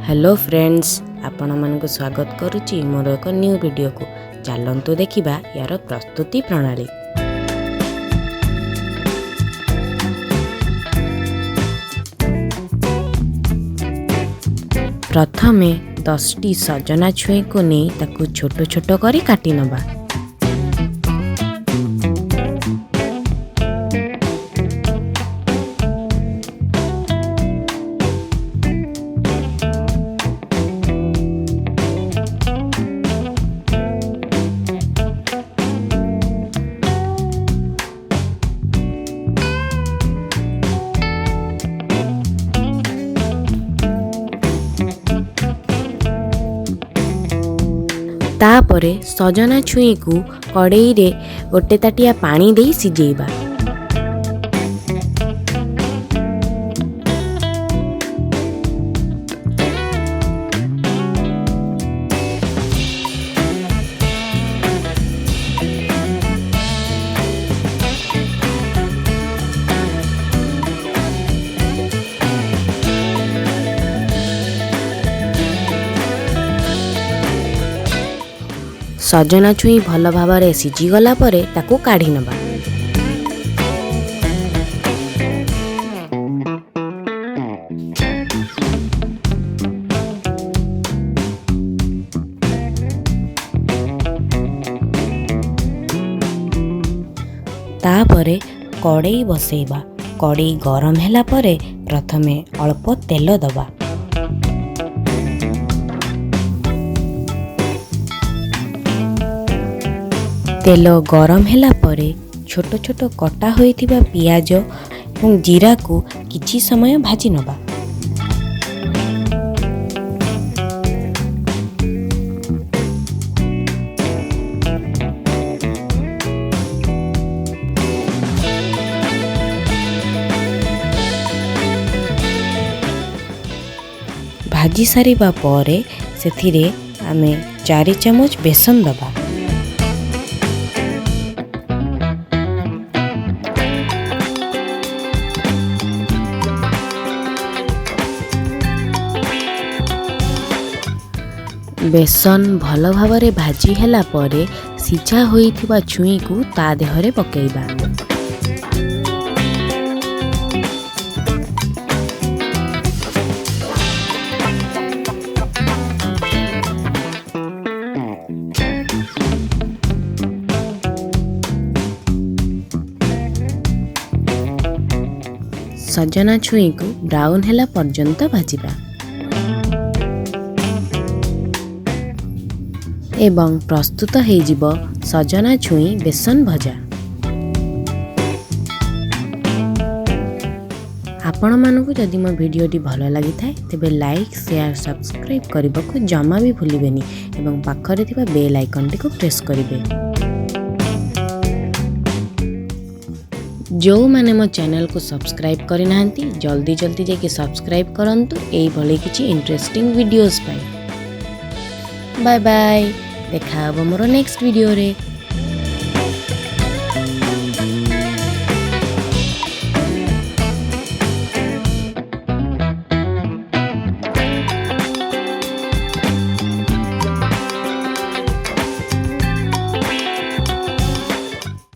Hello friends, आपण मानक स्वागत करुच्ची मोर एक न्यू वीडियो को। चलतु देखिबा यार प्रस्तुति प्रणाली। प्रथमे 10टी सजना छुई को नहीं ताकू छोट छोट करी काटी नबा। तापरे सजना छुई को कड़ई रे गोटे ताटिया पानी दे सिझेबा। सजना छुई भल भाव सिझी गला परे ताकू काढ़ी नबा। तापरे कड़ई बसेबा। कड़ई गरम हैला परे प्रथमे अल्प तेल दबा। तेल गरम हैला परे छोट छोट कटा होइथिबा पियाज और जीरा को किछि समय भाजी नबा। भाजी सारिबा परे सेथिरे आमे 4 चमच बेसन दबा। बेसन भल भावरे भाजी हैला परे सिझा होइथिबा छुई को ता देहरे पकेइबा। सजना छुई को ब्राउन हैला पर्यंत भाजिबा एवं प्रस्तुत हेजिबो सजना छुई बेसन भजा। आपण मानकु जदि मो वीडियोटी भल लगी थाए तेबे लाइक शेयर सब्सक्राइब करने को जमा भी भूलिबेनी एवं पाखरे थिबा बेल आइकन टी को प्रेस करिवे। जो माने मो चैनल को सब्सक्राइब करि नाहंती जल्दी जल्दी जाके सब्सक्राइब करंतु एई भली किछि इंटरेस्टिंग वीडियोस पाई। बाय बाय, देखा हबो मोर नेक्स्ट वीडियो रे।